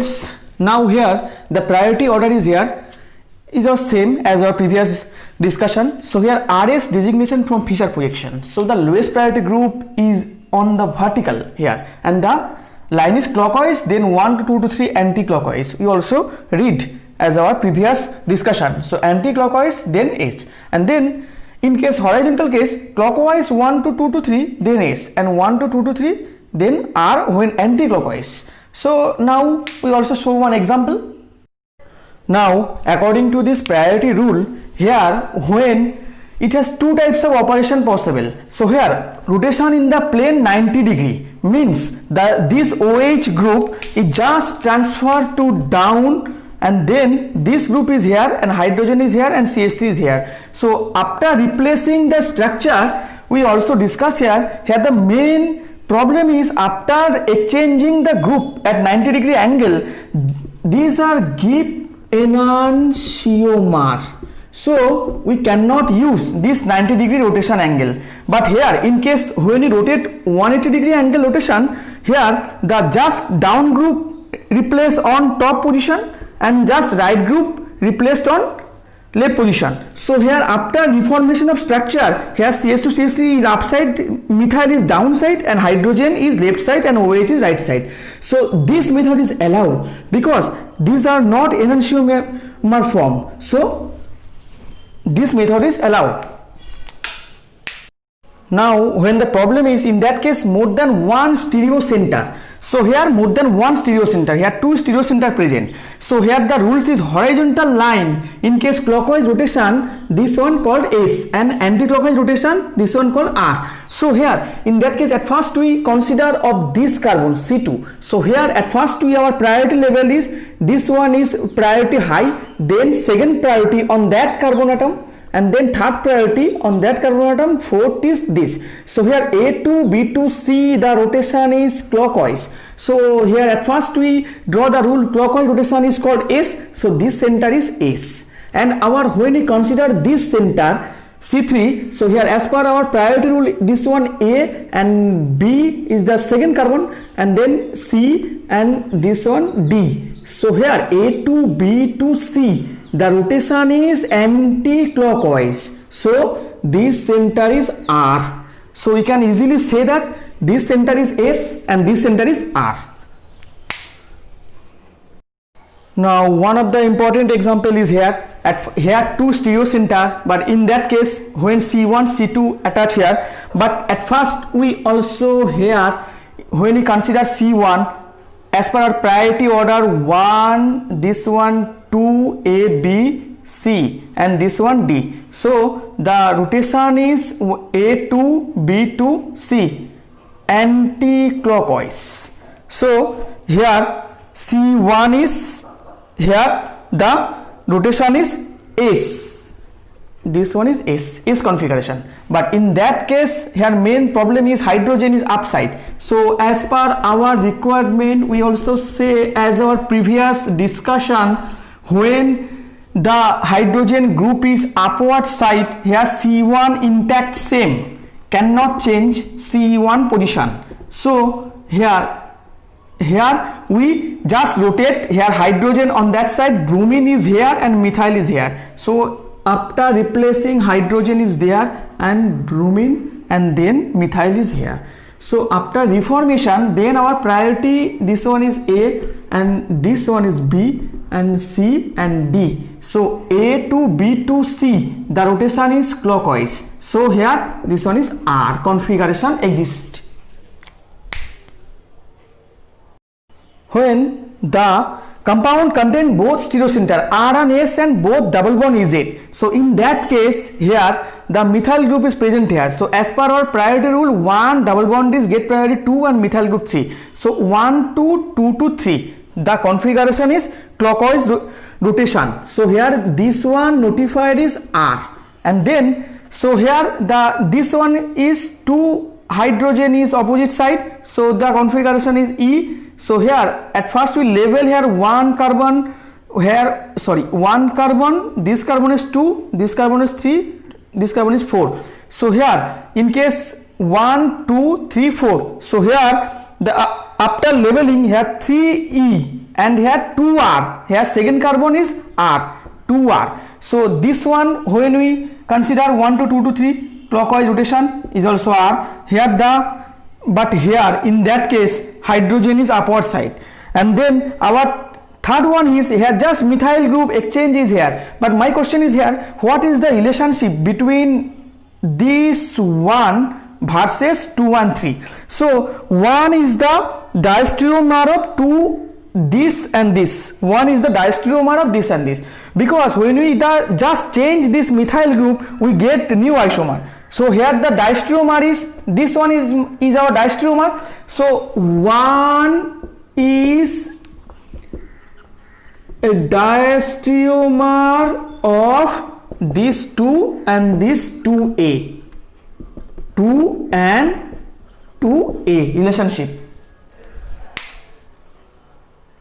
students, now here the priority order is here is the same as our previous discussion. So here RS designation from Fisher projection. So the lowest priority group is on the vertical here and the line is clockwise, then 1 to 2 to 3 anti-clockwise. We also read as our previous discussion. So anti-clockwise, then S, and then in case horizontal case, clockwise 1 to 2 to 3, then S, and 1 to 2 to 3, then R when anti-clockwise. So now we also show one example. Now according to this priority rule, here when it has two types of operation possible. So here rotation in the plane 90 degree means that this OH group is just transferred to down, and then this group is here and hydrogen is here and CH3 is here. So after replacing the structure, we also discuss here the main problem is after exchanging the group at 90 degree angle, these are give enantiomer. So we cannot use this 90 degree rotation angle. But here in case when you rotate 180 degree angle rotation, here the just down group replaced on top position and just right group replaced on left position. So here after reformation of structure, here CH2 CH3 is upside, methyl is downside, and hydrogen is left side and OH is right side. So this method is allowed because these are not enantiomer form. So this method is allowed. Now when the problem is in that case more than one stereo center. So here more than one stereo center, here two stereo center present. So here the rules is horizontal line in case clockwise rotation, this one called S, and anti-clockwise rotation, this one called R. So here in that case at first we consider of this carbon C2. So here at first our priority level is this one is priority high, then second priority on that carbon atom, and then third priority on that carbon atom, fourth is this. So here A2, B2, C, the rotation is clockwise. So here at first we draw the rule clockwise rotation is called S. So this center is S. And our when we consider this center C3, so here as per our priority rule, this one A and B is the second carbon, and then C and this one D. So here A to B to C, the rotation is anti-clockwise. So this center is R. So we can easily say that this center is S and this center is R. Now one of the important example is here. Here two stereo center, but in that case when C1 C2 attach here, but at first we also here when we consider C1 as per our priority order 1, this one 2, A, B, C, and this one D. So the rotation is A to B to C, anti-clockwise. So here C1 is here the rotation is S. This one is S configuration. But in that case here main problem is hydrogen is upside. So as per our requirement, we also say as our previous discussion, when the hydrogen group is upward side, here C1 intact same, cannot change C1 position. So here we just rotate here hydrogen on that side, bromine is here and methyl is here. So after replacing hydrogen is there and bromine, and then methyl is here. So after reformation, then our priority, this one is A and this one is B and C and D. So A to B to C, the rotation is clockwise. So here this one is R configuration exists. When the compound contain both stereo center R and S and both double bond EZ. So in that case here the methyl group is present here. So as per our priority rule, 1 double bond is get priority 2 and methyl group 3. So 1 to 2 to 3. The configuration is clockwise rotation. So here this one notified is R, and then so here this one is 2 hydrogen is opposite side. So the configuration is E. So here at first we label here one carbon, here one carbon, this carbon is 2, this carbon is 3, this carbon is 4. So here in case 1, 2, 3, 4, so here the after labeling here 3E and here 2R, here second carbon is R, 2R. So this one, when we consider 1 to 2 to 3 clockwise rotation is also R. Here but here in that case hydrogen is upward side. And then our third one is here just methyl group exchange is here. But my question is here, what is the relationship between this one versus 2 and 3? So 1 is the diastereomer of 2 this and this, 1 is the diastereomer of this and this, because when we just change this methyl group we get new isomer. So here the diastereomer is, this one is our diastereomer. So 1 is a diastereomer of this 2 and this 2A, 2 and 2A relationship.